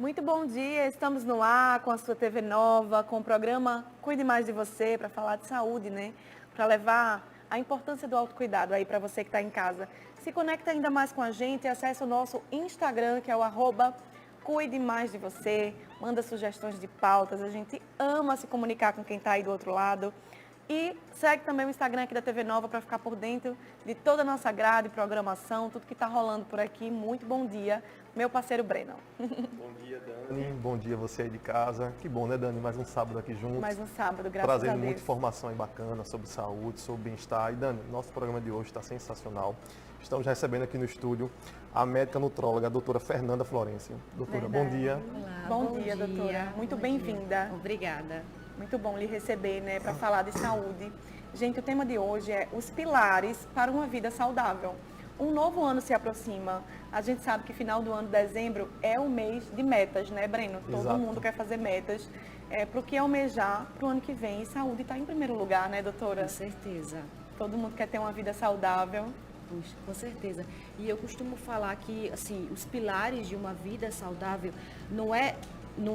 Muito bom dia, estamos no ar com a sua TV Nova, com o programa Cuide Mais de Você, para falar de saúde, né? Para levar a importância do autocuidado aí para você que está em casa. Se conecta ainda mais com a gente e acessa o nosso Instagram, que é o @Cuide Mais de Você, manda sugestões de pautas, a gente ama se comunicar com quem está aí do outro lado. E segue também o Instagram aqui da TV Nova para ficar por dentro de toda a nossa grade, programação, tudo que está rolando por aqui. Muito bom dia, meu parceiro Breno. Bom dia, Dani. Bom dia você aí de casa. Que bom, né, Dani? Mais um sábado aqui juntos. Mais um sábado, graças a Deus. Trazendo muita informação aí bacana sobre saúde, sobre bem-estar. E, Dani, nosso programa de hoje está sensacional. Estamos recebendo aqui no estúdio a médica nutróloga, a doutora Fernanda Florencio. Doutora, Verdade. bom dia. Olá, Bom dia, doutora. Muito bem-vinda. Obrigada. Muito bom lhe receber, né, para falar de saúde. Gente, o tema de hoje é os pilares para uma vida saudável. Um novo ano se aproxima. A gente sabe que final do ano, dezembro, é o mês de metas, né, Breno? Todo Exato. mundo quer fazer metas para o que almejar para o ano que vem. E saúde está em primeiro lugar, né, doutora? Com certeza. Todo mundo quer ter uma vida saudável. Puxa, com certeza. E eu costumo falar que, assim, os pilares de uma vida saudável não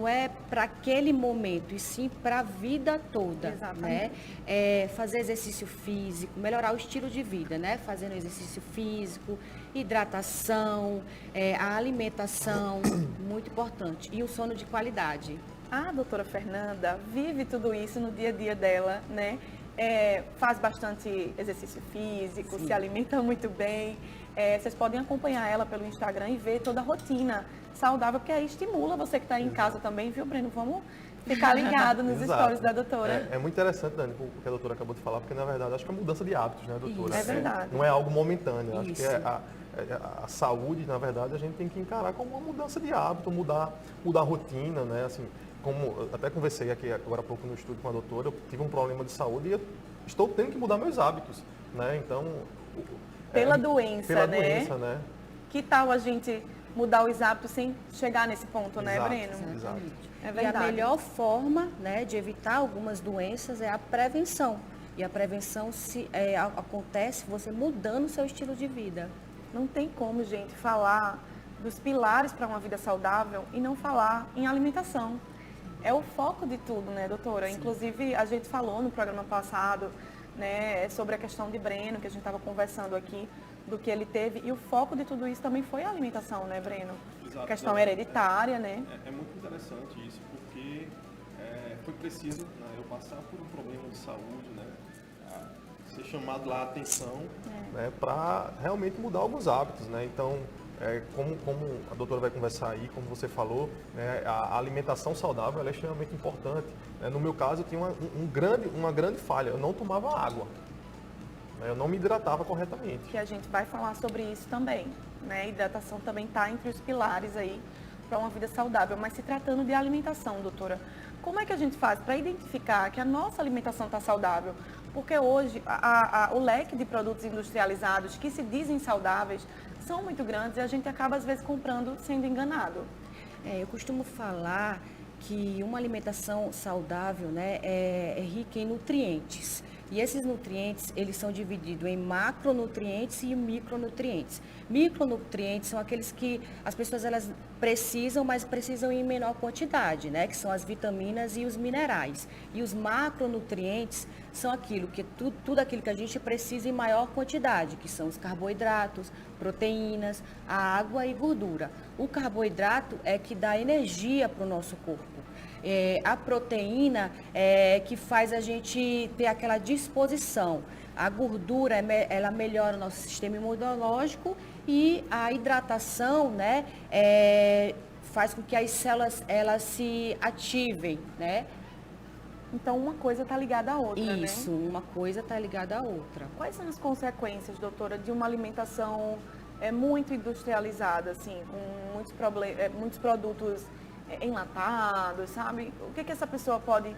é para aquele momento, e sim para a vida toda, Exatamente. né? Fazer exercício físico, melhorar o estilo de vida, né? Fazendo exercício físico, hidratação, a alimentação, muito importante. E o sono de qualidade. A doutora Fernanda vive tudo isso no dia a dia dela, né? Faz bastante exercício físico, Sim. se alimenta muito bem. Vocês podem acompanhar ela pelo Instagram e ver toda a rotina saudável, porque aí estimula você que está aí em casa também, viu, Breno? Vamos ficar ligado nos Exato. stories da doutora. É muito interessante, Dani, o que a doutora acabou de falar, porque, na verdade, acho que é uma mudança de hábitos, né, doutora? Isso. É verdade. Não é algo momentâneo. Acho que Isso. a saúde, na verdade, a gente tem que encarar como uma mudança de hábito, mudar a rotina, né? Assim, como eu até conversei aqui agora há pouco no estúdio com a doutora, eu tive um problema de saúde e eu estou tendo que mudar meus hábitos, né? Então... Pela doença, pela né? doença, né? Que tal a gente mudar os hábitos sem chegar nesse ponto, né, Exato. Breno? Exato. É E a verdade. melhor forma, né, de evitar algumas doenças é a prevenção. E a prevenção acontece você mudando o seu estilo de vida. Não tem como, gente, falar dos pilares para uma vida saudável e não falar em alimentação. É o foco de tudo, né, doutora? Sim. Inclusive, a gente falou no programa passado, né, sobre a questão de Breno, que a gente estava conversando aqui, do que ele teve. E o foco de tudo isso também foi a alimentação, né, Breno? Exato. Questão hereditária, né? É muito interessante isso, porque foi preciso, né, eu passar por um problema de saúde, né, ser chamado lá a atenção. Né, para realmente mudar alguns hábitos, né? Então, como a doutora vai conversar aí, como você falou, né, a alimentação saudável ela é extremamente importante. Né? No meu caso, eu tinha uma grande falha, eu não tomava água, né? Eu não me hidratava corretamente. Que a gente vai falar sobre isso também, né? Hidratação também está entre os pilares aí para uma vida saudável. Mas se tratando de alimentação, doutora, como é que a gente faz para identificar que a nossa alimentação está saudável? Porque hoje o leque de produtos industrializados que se dizem saudáveis são muito grandes e a gente acaba às vezes comprando sendo enganado. Eu costumo falar que uma alimentação saudável, né, é rica em nutrientes. E esses nutrientes, eles são divididos em macronutrientes e micronutrientes. Micronutrientes são aqueles que as pessoas elas precisam, mas precisam em menor quantidade, né? Que são as vitaminas e os minerais. E os macronutrientes são tudo aquilo que a gente precisa em maior quantidade, que são os carboidratos, proteínas, a água e gordura. O carboidrato é que dá energia para o nosso corpo. A proteína é que faz a gente ter aquela disposição. A gordura, ela melhora o nosso sistema imunológico e a hidratação, né, faz com que as células elas se ativem, né? Então uma coisa está ligada à outra, né? Isso, uma coisa está ligada à outra. Quais são as consequências, doutora, de uma alimentação muito industrializada, assim, com muitos produtos enlatados, sabe? O que essa pessoa pode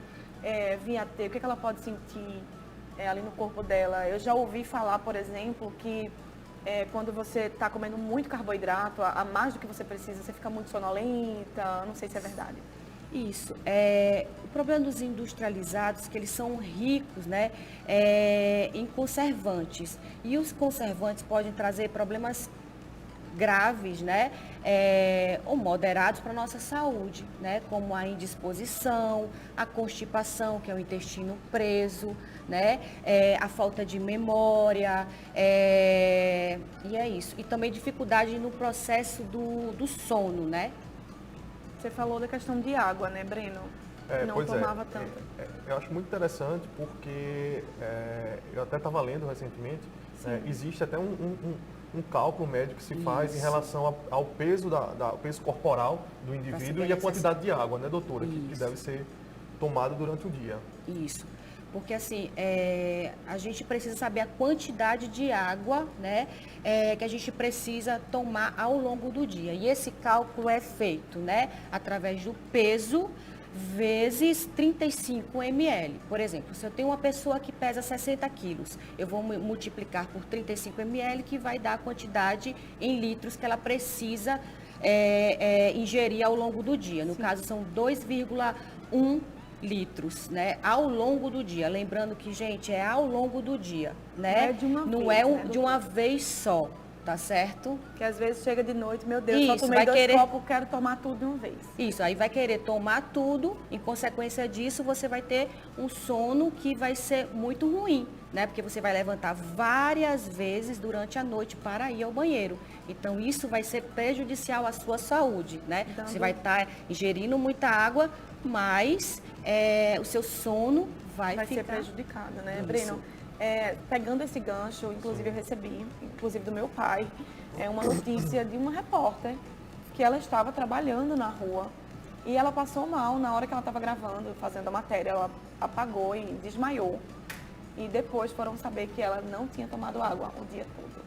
vir a ter? O que ela pode sentir ali no corpo dela? Eu já ouvi falar, por exemplo, que quando você está comendo muito carboidrato, a mais do que você precisa, você fica muito sonolenta. Não sei se é verdade. Isso. O problema dos industrializados é que eles são ricos, né, em conservantes. E os conservantes podem trazer problemas graves, né, ou moderados para a nossa saúde, né, como a indisposição, a constipação, que é o intestino preso, né, a falta de memória, e é isso. E também dificuldade no processo do sono, né? Você falou da questão de água, né, Breno? Não Pois tomava tanto. Eu acho muito interessante porque eu até estava lendo recentemente, existe até um cálculo médico que se faz em relação ao peso, peso corporal do indivíduo e a quantidade de água, né, doutora, que deve ser tomada durante o dia. Isso. Porque assim, a gente precisa saber a quantidade de água, né, que a gente precisa tomar ao longo do dia. E esse cálculo é feito, né, através do peso vezes 35 ml. Por exemplo, se eu tenho uma pessoa que pesa 60 quilos, eu vou multiplicar por 35 ml, que vai dar a quantidade em litros que ela precisa ingerir ao longo do dia. No caso, são 2,1 litros, né, ao longo do dia. Lembrando que, gente, é ao longo do dia, né? Não é de uma vez só, tá certo? Que às vezes chega de noite, meu Deus, Isso, só tomei 2 copos, quero tomar tudo de uma vez. Isso, aí vai querer tomar tudo, em consequência disso, você vai ter um sono que vai ser muito ruim, né? Porque você vai levantar várias vezes durante a noite para ir ao banheiro. Então, isso vai ser prejudicial à sua saúde, né? Você vai estar ingerindo muita água, mas o seu sono vai ficar... ser prejudicado, né, Isso. Breno? Pegando esse gancho, inclusive eu recebi, inclusive do meu pai, uma notícia de uma repórter que ela estava trabalhando na rua e ela passou mal na hora que ela estava gravando, fazendo a matéria, ela apagou e desmaiou. E depois foram saber que ela não tinha tomado água o dia todo.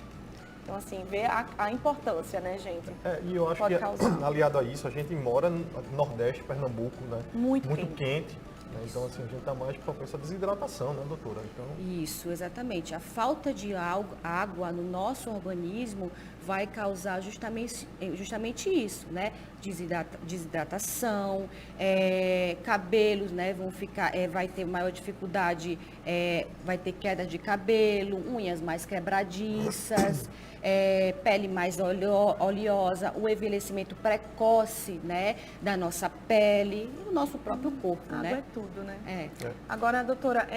Então, assim, vê a importância, né, gente? E eu acho que, aliado a isso, a gente mora no Nordeste, Pernambuco, né? Muito quente. Né? Então, assim, a gente está mais propenso à desidratação, né, doutora? Então... Isso, exatamente. A falta de água no nosso organismo vai causar justamente isso, né? Desidratação, cabelos, né? Vão ficar, vai ter maior dificuldade, vai ter queda de cabelo, unhas mais quebradiças, pele mais oleosa, o envelhecimento precoce, né? Da nossa pele e do nosso próprio corpo, água né? É tudo, né? Agora, doutora,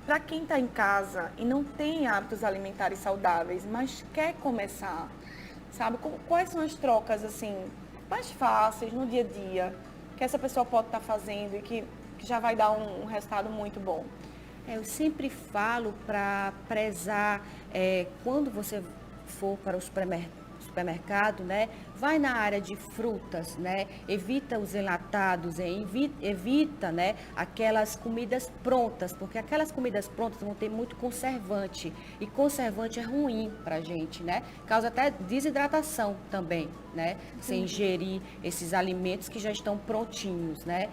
para quem está em casa e não tem hábitos alimentares saudáveis, mas quer começar, sabe? Quais são as trocas, assim, mais fáceis no dia a dia que essa pessoa pode estar fazendo e que já vai dar um resultado muito bom? Eu sempre falo para prezar, quando você for para o supermercado, né? Vai na área de frutas, né? Evita os enlatados, evita, né? Aquelas comidas prontas, porque aquelas comidas prontas vão ter muito conservante e conservante é ruim pra gente, né? Causa até desidratação também, né? Você ingerir esses alimentos que já estão prontinhos, né?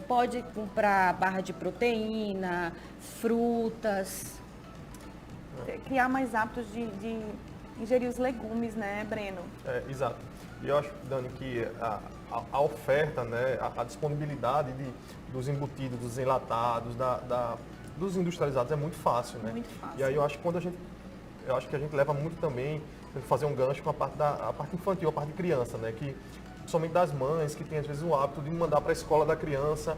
Pode comprar barra de proteína, frutas. Criar mais hábitos de ingerir os legumes, né, Breno? Exato. E eu acho, Dani, que a oferta, né, a disponibilidade dos embutidos, dos enlatados, dos industrializados é muito fácil, né? Muito fácil. E aí eu acho que eu acho que a gente leva muito também, tem que fazer um gancho com a parte infantil, a parte de criança, né? Que somente das mães que tem às vezes o hábito de mandar para a escola da criança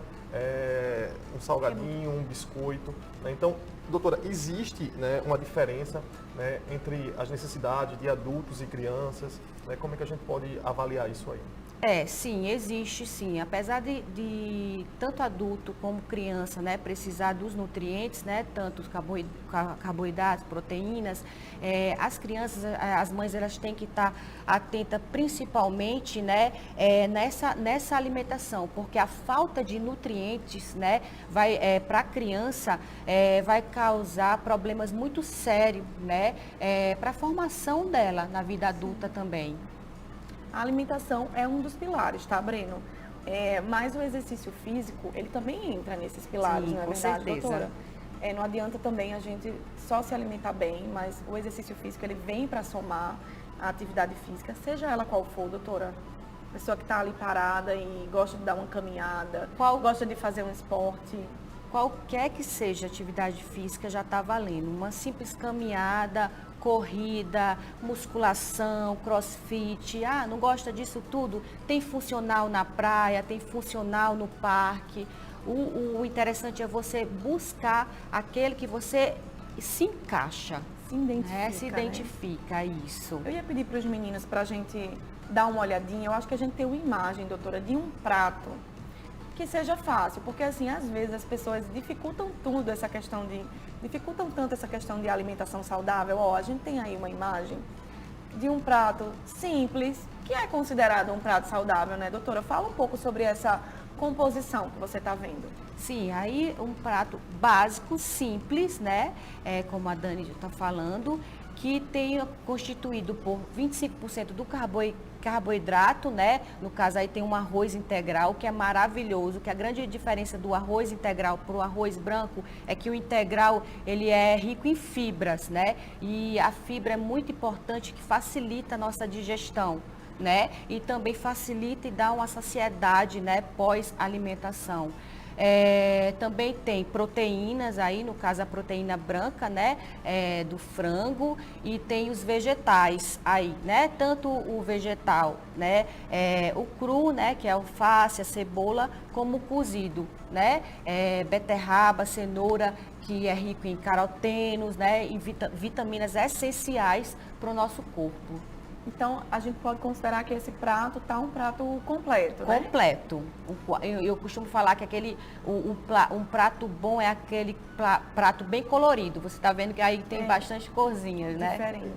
um salgadinho, um biscoito, né? Então, doutora, existe, né, uma diferença, né, entre as necessidades de adultos e crianças, né? Como é que a gente pode avaliar isso aí? Sim, existe sim. Apesar de tanto adulto como criança, né, precisar dos nutrientes, né, tanto os carboidratos, proteínas, as crianças, as mães, elas têm que estar atentas principalmente, né, nessa alimentação, porque a falta de nutrientes, né, para a criança, vai causar problemas muito sérios, né, para a formação dela na vida adulta também. A alimentação é um dos pilares, tá, Breno? Mas o exercício físico, ele também entra nesses pilares, Sim, não é com verdade, certeza. doutora? Não adianta também a gente só se alimentar bem, mas o exercício físico, ele vem para somar a atividade física, seja ela qual for, doutora. Pessoa que está ali parada e gosta de dar uma caminhada, gosta de fazer um esporte. qualquer que seja atividade física já está valendo. Uma simples caminhada, corrida, musculação, crossfit. Ah, não gosta disso tudo? Tem funcional na praia, tem funcional no parque. O interessante é você buscar aquele que você se encaixa. Se identifica, isso. Eu ia pedir para os meninos para a gente dar uma olhadinha. Eu acho que a gente tem uma imagem, doutora, de um prato que seja fácil, porque assim, às vezes as pessoas dificultam tanto essa questão de alimentação saudável. Ó, a gente tem aí uma imagem de um prato simples, que é considerado um prato saudável, né, doutora? Fala um pouco sobre essa composição que você está vendo. Sim, aí um prato básico, simples, né, como a Dani está falando, que tem constituído por 25% do carboidrato, né? No caso aí tem um arroz integral, que é maravilhoso, que a grande diferença do arroz integral para o arroz branco é que o integral, ele é rico em fibras, né? E a fibra é muito importante, que facilita a nossa digestão, né? E também facilita e dá uma saciedade, né, pós-alimentação. Também tem proteínas aí, no caso a proteína branca, né, do frango, e tem os vegetais aí, né, tanto o vegetal, né, o cru, né, que é a alface, a cebola, como o cozido, né, beterraba, cenoura, que é rico em carotenos, né, e vitaminas essenciais para o nosso corpo. Então, a gente pode considerar que esse prato está um prato completo, né? Completo. Eu costumo falar que um prato bom é aquele prato bem colorido. Você está vendo que aí tem bastante corzinhas, né? Diferente.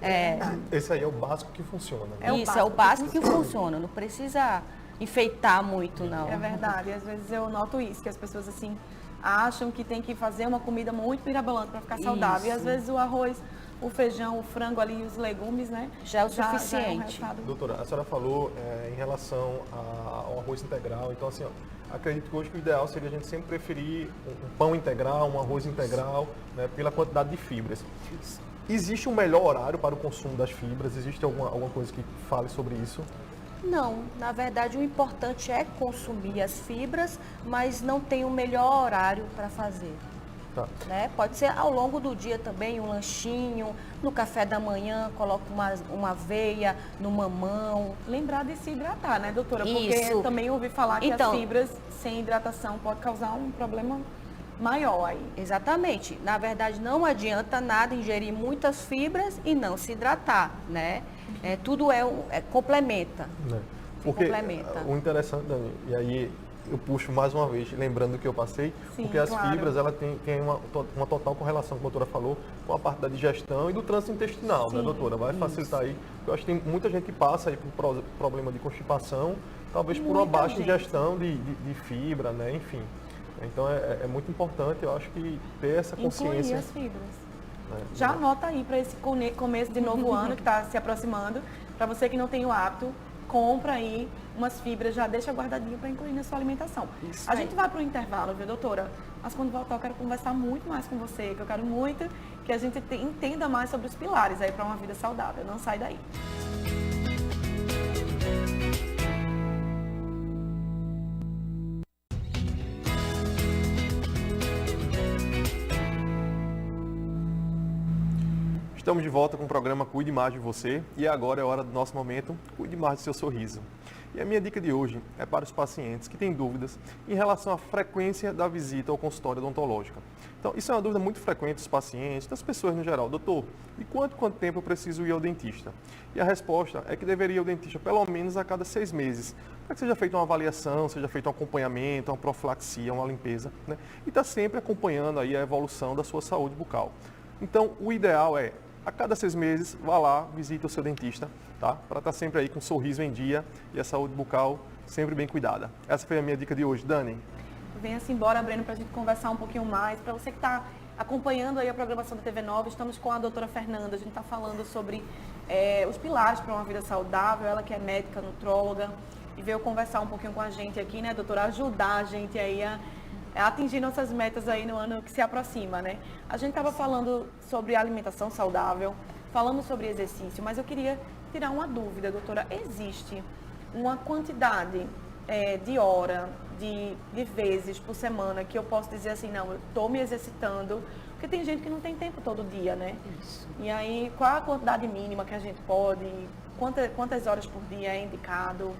Esse aí é o básico que funciona. Né? Isso, é o básico que funciona. Não precisa enfeitar muito, não. É verdade. Às vezes eu noto isso, que as pessoas assim acham que tem que fazer uma comida muito mirabolante para ficar saudável. E às vezes o arroz, o feijão, o frango ali e os legumes, né? Já é o suficiente. Doutora, a senhora falou em relação ao arroz integral. Então, assim, ó, acredito que hoje o ideal seria a gente sempre preferir um pão integral, um arroz integral, né, pela quantidade de fibras. Existe um melhor horário para o consumo das fibras? Existe alguma coisa que fale sobre isso? Não, na verdade o importante é consumir as fibras, mas não tem um melhor horário para fazer. Tá. Né? Pode ser ao longo do dia também, um lanchinho, no café da manhã, coloca uma aveia no mamão. Lembrar de se hidratar, né, doutora? Porque Isso. também ouvi falar que as fibras sem hidratação pode causar um problema maior aí. Exatamente. Na verdade, não adianta nada ingerir muitas fibras e não se hidratar, né? Tudo complementa. Porque complementa. O interessante, Dani, e aí eu puxo mais uma vez, lembrando do que eu passei, sim, porque as claro. fibras ela tem uma total correlação, como a doutora falou, com a parte da digestão e do trânsito intestinal, sim, né, doutora? Vai facilitar aí. Eu acho que tem muita gente que passa aí por problema de constipação, talvez por uma baixa ingestão de fibra, né? Enfim. Então é muito importante, eu acho que ter essa consciência. Incluir as fibras. Já anota aí para esse começo de novo ano que está se aproximando. Para você que não tem o hábito, compra aí umas fibras, já deixa guardadinho para incluir na sua alimentação. A gente vai para o intervalo, viu, doutora? Mas quando voltar eu quero conversar muito mais com você, que eu quero muito que a gente entenda mais sobre os pilares aí para uma vida saudável. Não sai daí. Estamos de volta com o programa Cuide Mais de Você e agora é hora do nosso momento Cuide Mais do seu sorriso. E a minha dica de hoje é para os pacientes que têm dúvidas em relação à frequência da visita ao consultório odontológico. Então, isso é uma dúvida muito frequente dos pacientes, das pessoas no geral. Doutor, de quanto tempo eu preciso ir ao dentista? E a resposta é que deveria ir ao dentista pelo menos a cada 6 meses, para que seja feita uma avaliação, seja feito um acompanhamento, uma profilaxia, uma limpeza, né? E está sempre acompanhando aí a evolução da sua saúde bucal. Então, o ideal é, a cada 6 meses, vá lá, visite o seu dentista, tá? Para estar sempre aí com um sorriso em dia e a saúde bucal sempre bem cuidada. Essa foi a minha dica de hoje. Dani? Venha-se embora, Breno, para a gente conversar um pouquinho mais. Para você que está acompanhando aí a programação da TV Nova, estamos com a doutora Fernanda. A gente está falando sobre os pilares para uma vida saudável. Ela que é médica, nutróloga, e veio conversar um pouquinho com a gente aqui, né, doutora? Ajudar a gente aí a atingir nossas metas aí no ano que se aproxima, né? A gente estava falando sobre alimentação saudável, falando sobre exercício, mas eu queria tirar uma dúvida, doutora. Existe uma quantidade de hora, de vezes por semana que eu posso dizer assim, não, eu estou me exercitando, porque tem gente que não tem tempo todo dia, né? Isso. E aí, qual a quantidade mínima que a gente pode, quantas horas por dia é indicado?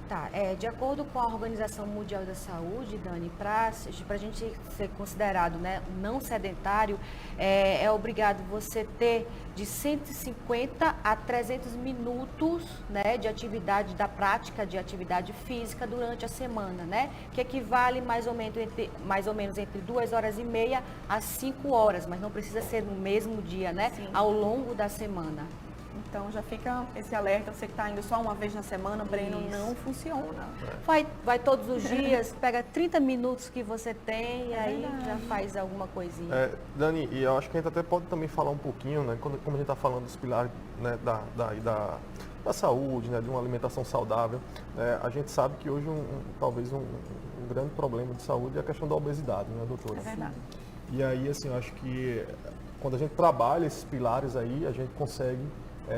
Tá, de acordo com a Organização Mundial da Saúde, Dani, para a gente ser considerado, né, não sedentário, é obrigado você ter de 150 a 300 minutos, né, de atividade, da prática de atividade física durante a semana, né, que equivale mais ou menos entre 2h30 a 5 horas, mas não precisa ser no mesmo dia, né, Sim. ao longo da semana. Então já fica esse alerta, você que está indo só uma vez na semana, Breno, Isso. não funciona. Vai todos os dias, pega 30 minutos que você tem e aí verdade. já faz alguma coisinha. Dani, e eu acho que a gente até pode também falar um pouquinho, né, como a gente está falando dos pilares, né, da saúde, né, de uma alimentação saudável, a gente sabe que hoje talvez um grande problema de saúde é a questão da obesidade, né, doutora? É verdade. E aí, assim, eu acho que quando a gente trabalha esses pilares aí, a gente consegue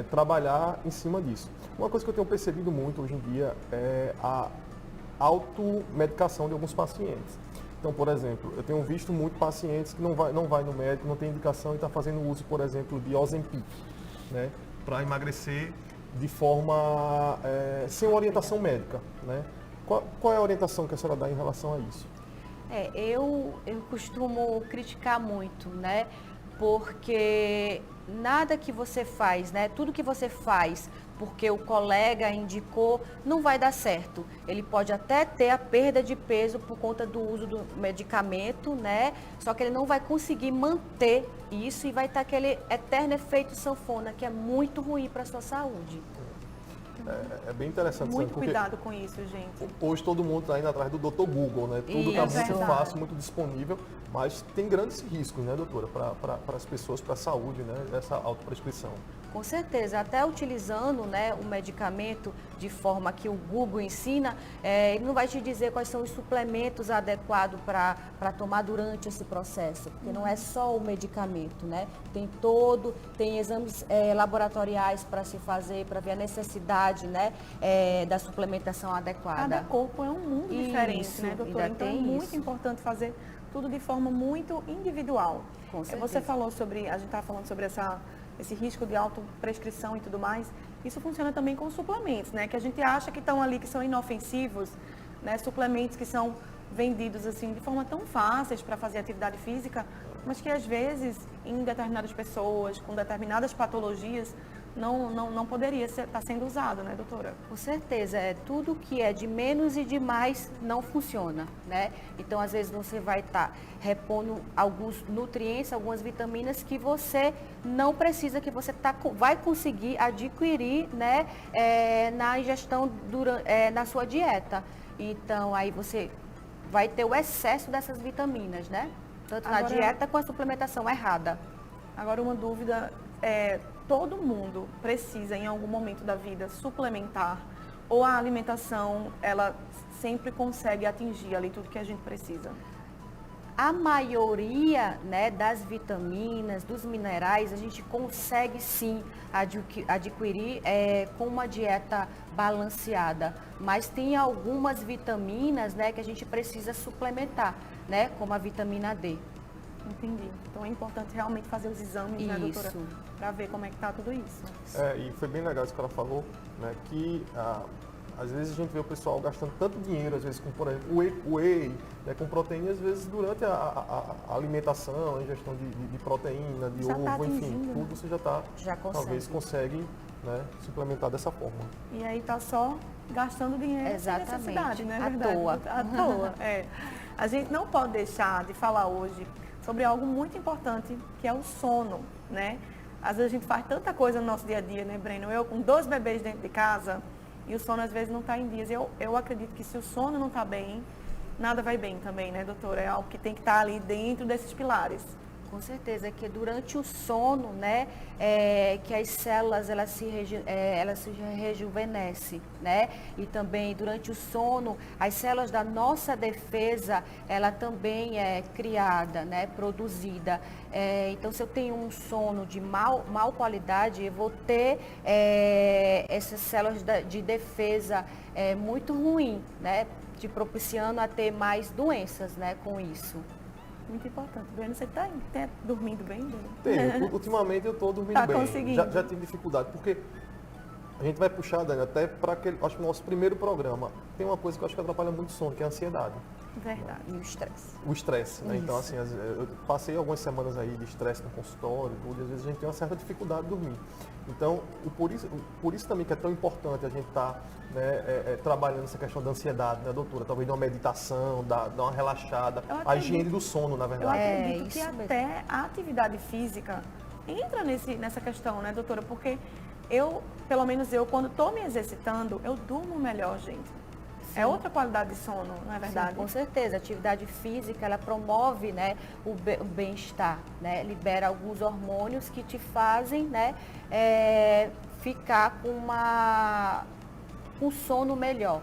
trabalhar em cima disso. Uma coisa que eu tenho percebido muito hoje em dia é a automedicação de alguns pacientes. Então, por exemplo, eu tenho visto muito pacientes que não vai no médico, não tem indicação e está fazendo uso, por exemplo, de Ozempic, né, para emagrecer de forma sem orientação médica, né? Qual é a orientação que a senhora dá em relação a isso? Eu costumo criticar muito, né? Porque nada que você faz, né? Tudo que você faz porque o colega indicou, não vai dar certo. Ele pode até ter a perda de peso por conta do uso do medicamento, né? Só que ele não vai conseguir manter isso e vai estar aquele eterno efeito sanfona, que é muito ruim para a sua saúde. É bem interessante. Muito porque cuidado com isso, gente. hoje todo mundo está indo atrás do Dr. Google, né? Tudo está Isso. muito Verdade. fácil, muito disponível, mas tem grandes riscos, né, doutora, para as pessoas, para a saúde, né, essa autoprescrição. Com certeza, até utilizando, né, o medicamento de forma que o Google ensina, ele não vai te dizer quais são os suplementos adequados para tomar durante esse processo, porque não é só o medicamento, né? Tem exames laboratoriais para se fazer, para ver a necessidade, né, da suplementação adequada. Cada corpo é um mundo diferente, Isso, né, doutora? ainda Então é tem muito isso. importante fazer tudo de forma muito individual. Com Você certeza. falou sobre, a gente estava falando sobre esse risco de autoprescrição e tudo mais. Isso funciona também com suplementos, né? Que a gente acha que estão ali, que são inofensivos, né? Suplementos que são vendidos assim de forma tão fáceis para fazer atividade física, mas que às vezes em determinadas pessoas, com determinadas patologias, não poderia estar sendo usado, né, doutora? Com certeza, tudo que é de menos e de mais não funciona, né? Então, às vezes, você vai estar repondo alguns nutrientes, algumas vitaminas que você não precisa, que você vai conseguir adquirir, né, na ingestão, na sua dieta. Então, aí você vai ter o excesso dessas vitaminas, né? Tanto na Agora, dieta quanto a suplementação errada. Agora, uma dúvida todo mundo precisa, em algum momento da vida, suplementar? Ou a alimentação, ela sempre consegue atingir ali tudo que a gente precisa? A maioria, né, das vitaminas, dos minerais, a gente consegue sim adquirir com uma dieta balanceada. Mas tem algumas vitaminas, né, que a gente precisa suplementar, né, como a vitamina D. Entendi. Então é importante realmente fazer os exames, né, doutora? Isso. Para ver como é que está tudo isso. E foi bem legal isso que ela falou, né, que às vezes a gente vê o pessoal gastando tanto dinheiro, às vezes com, por exemplo, whey, né, com proteína, às vezes durante a alimentação, a ingestão de proteína, de Já tá ovo, enfim, atingindo, tudo você já talvez consegue, né, suplementar dessa forma. E aí tá só gastando dinheiro sem Exatamente. necessidade, né? À Verdade? toa. À toa, A gente não pode deixar de falar hoje sobre algo muito importante, que é o sono, né? Às vezes a gente faz tanta coisa no nosso dia a dia, né, Breno? Eu com 2 bebês dentro de casa e o sono às vezes não está em dias. Eu acredito que se o sono não está bem, nada vai bem também, né, doutora? É algo que tem que estar ali dentro desses pilares. com certeza, que durante o sono, né, que as células elas se rejuvenescem, né? E também durante o sono, as células da nossa defesa, ela também é criada, né, produzida. Então, se eu tenho um sono de mal qualidade, eu vou ter essas células de defesa muito ruim, né? Te propiciando a ter mais doenças, né, com isso. Muito importante. Breno, você está dormindo bem, Breno? Tenho. Ultimamente eu estou dormindo bem. Conseguindo. Já tive dificuldade, porque a gente vai puxar, Dani, até para aquele, acho que o nosso primeiro programa, tem uma coisa que eu acho que atrapalha muito o sono, que é a ansiedade. Verdade. E o estresse. O estresse, né? Isso. Então, assim, eu passei algumas semanas aí de estresse no consultório, tudo, e às vezes a gente tem uma certa dificuldade de dormir. Então, por isso também que é tão importante a gente estar trabalhando essa questão da ansiedade, né, doutora? Talvez de uma meditação, dar uma relaxada, a higiene do sono, na Eu verdade. acredito que isso mesmo. até a atividade física entra nessa questão, né, doutora? Porque pelo menos eu, quando estou me exercitando, eu durmo melhor, gente. É outra qualidade de sono, não é verdade? Sim, com certeza. A atividade física, ela promove, né, o bem-estar, né? Libera alguns hormônios que te fazem, né, ficar com um sono melhor.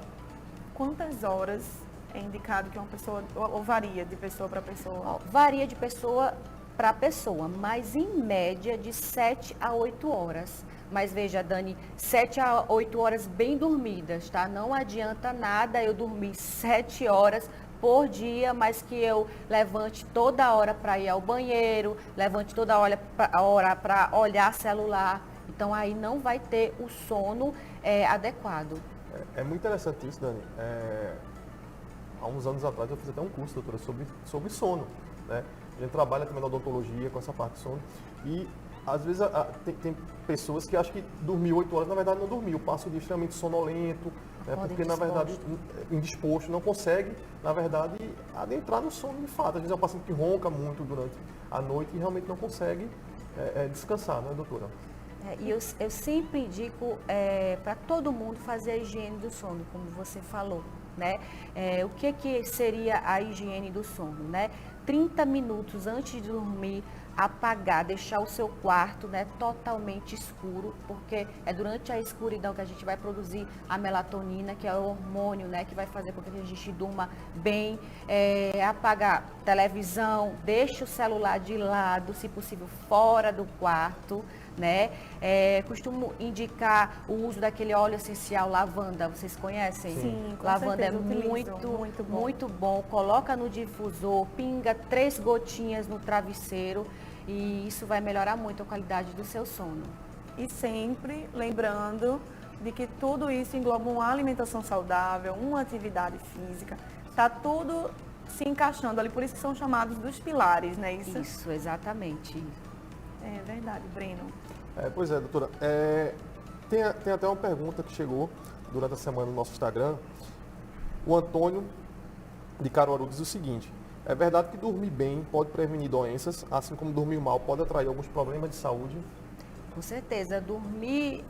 Quantas horas é indicado que uma pessoa, ou varia de pessoa para pessoa? Ó, varia de pessoa para pessoa, mas em média de 7 a 8 horas. Mas veja, Dani, 7 a 8 horas bem dormidas, tá? Não adianta nada eu dormir 7 horas por dia, mas que eu levante toda hora para ir ao banheiro, levante toda hora para olhar celular. Então aí não vai ter o sono adequado. É muito interessante isso, Dani. Há uns anos atrás eu fiz até um curso, doutora, sobre sono, né? A gente trabalha também na odontologia com essa parte de sono e às vezes tem pessoas que acham que dormir 8 horas, na verdade não dormiu, passa o dia extremamente sonolento, né? Porque na verdade indisposto, não consegue, na verdade, adentrar no sono de fato. Às vezes é um paciente que ronca muito durante a noite e realmente não consegue descansar, né, doutora? E eu sempre indico para todo mundo fazer a higiene do sono, como você falou, né? O que seria a higiene do sono, né? 30 minutos antes de dormir, apagar, deixar o seu quarto, né, totalmente escuro, porque é durante a escuridão que a gente vai produzir a melatonina, que é o hormônio, né, que vai fazer com que a gente durma bem. Apagar televisão, deixe o celular de lado, se possível fora do quarto, né? Costumo indicar o uso daquele óleo essencial lavanda, vocês conhecem? Sim, com lavanda certeza, é utilizo. muito bom. Coloca no difusor, pinga 3 gotinhas no travesseiro e isso vai melhorar muito a qualidade do seu sono. E sempre lembrando de que tudo isso engloba uma alimentação saudável, uma atividade física. Está tudo se encaixando ali, por isso que são chamados dos pilares, né? Isso, exatamente. É verdade, Breno. Pois é, doutora. Tem até uma pergunta que chegou durante a semana no nosso Instagram. O Antônio de Caruaru diz o seguinte: é verdade que dormir bem pode prevenir doenças, assim como dormir mal pode atrair alguns problemas de saúde? Com certeza. Dormir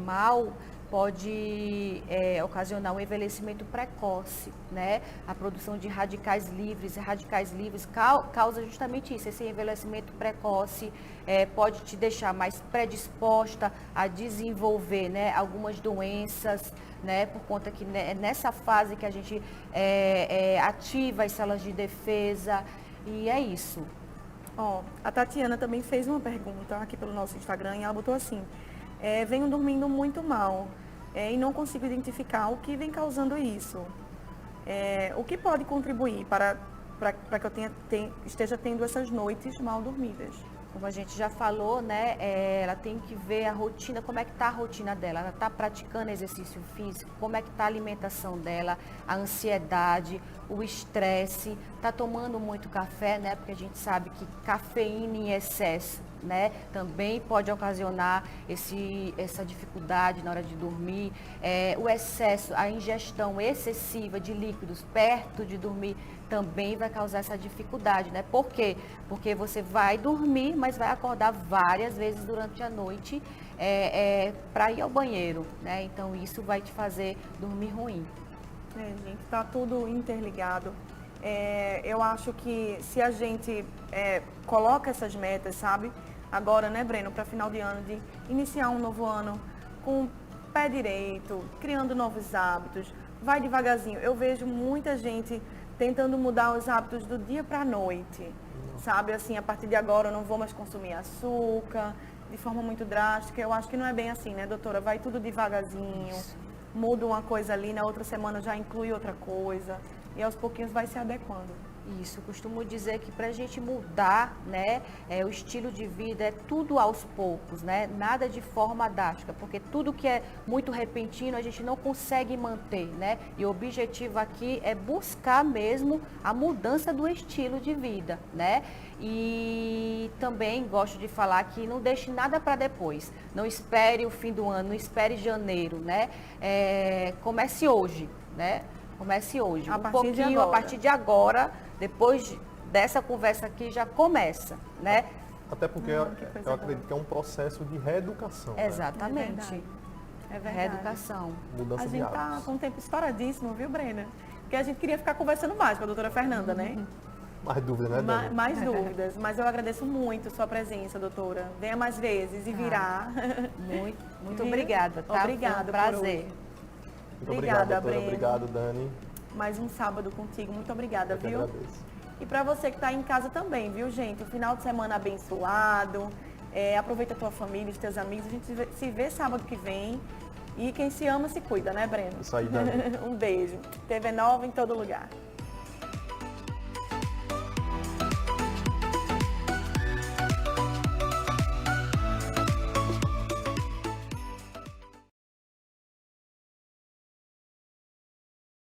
mal pode ocasionar um envelhecimento precoce, né? A produção de radicais livres. Radicais livres causa justamente isso, esse envelhecimento precoce pode te deixar mais predisposta a desenvolver, né, algumas doenças, né? Por conta que nessa fase que a gente ativa as células de defesa, e é isso. A Tatiana também fez uma pergunta aqui pelo nosso Instagram e ela botou assim: venho dormindo muito mal e não consigo identificar o que vem causando isso. O que pode contribuir para que eu esteja tendo essas noites mal dormidas? Como a gente já falou, né, ela tem que ver a rotina, como é que está a rotina dela. Ela está praticando exercício físico, como é que está a alimentação dela, a ansiedade, o estresse, está tomando muito café, né, porque a gente sabe que cafeína em excesso, né, também pode ocasionar essa dificuldade na hora de dormir. O excesso, a ingestão excessiva de líquidos perto de dormir também vai causar essa dificuldade, né? Por quê? Porque você vai dormir, mas vai acordar várias vezes durante a noite para ir ao banheiro, né? Então isso vai te fazer dormir ruim. Gente, está tudo interligado. Eu acho que se a gente coloca essas metas, sabe? Agora, né, Breno, para final de ano, de iniciar um novo ano com o pé direito, criando novos hábitos, vai devagarzinho. Eu vejo muita gente tentando mudar os hábitos do dia para a noite, sabe? Assim, a partir de agora eu não vou mais consumir açúcar de forma muito drástica. Eu acho que não é bem assim, né, doutora? Vai tudo devagarzinho, muda uma coisa ali, na outra semana já inclui outra coisa e aos pouquinhos vai se adequando. Isso, eu costumo dizer que para a gente mudar, né, o estilo de vida é tudo aos poucos, né? Nada de forma drástica, porque tudo que é muito repentino a gente não consegue manter, né? E o objetivo aqui é buscar mesmo a mudança do estilo de vida, né? E também gosto de falar que não deixe nada para depois. Não espere o fim do ano, não espere janeiro, né? Comece hoje, né? Comece hoje. A partir de agora, depois dessa conversa aqui, já começa, né? Até porque eu acredito que é um processo de reeducação. Exatamente. É verdade. Reeducação. Mudança A de gente tá hábitos. com um tempo estouradíssimo, viu, Brena? Porque a gente queria ficar conversando mais com a doutora Fernanda, né? Mais dúvida, né, Dani? Mais dúvidas. Mas eu agradeço muito sua presença, doutora. Venha mais vezes e virá. Muito Viu? obrigada, tá? Obrigada Foi um por prazer. hoje. Muito Obrigada, obrigado, doutora. Breno. Obrigado, Dani. Mais um sábado contigo. Muito obrigada, Eu que viu? agradeço. E para você que está em casa também, viu, gente? O final de semana abençoado. Aproveita a tua família, os teus amigos. A gente se vê sábado que vem. E quem se ama se cuida, né, Breno? Isso aí, Dani. Um beijo. TV Nova em todo lugar.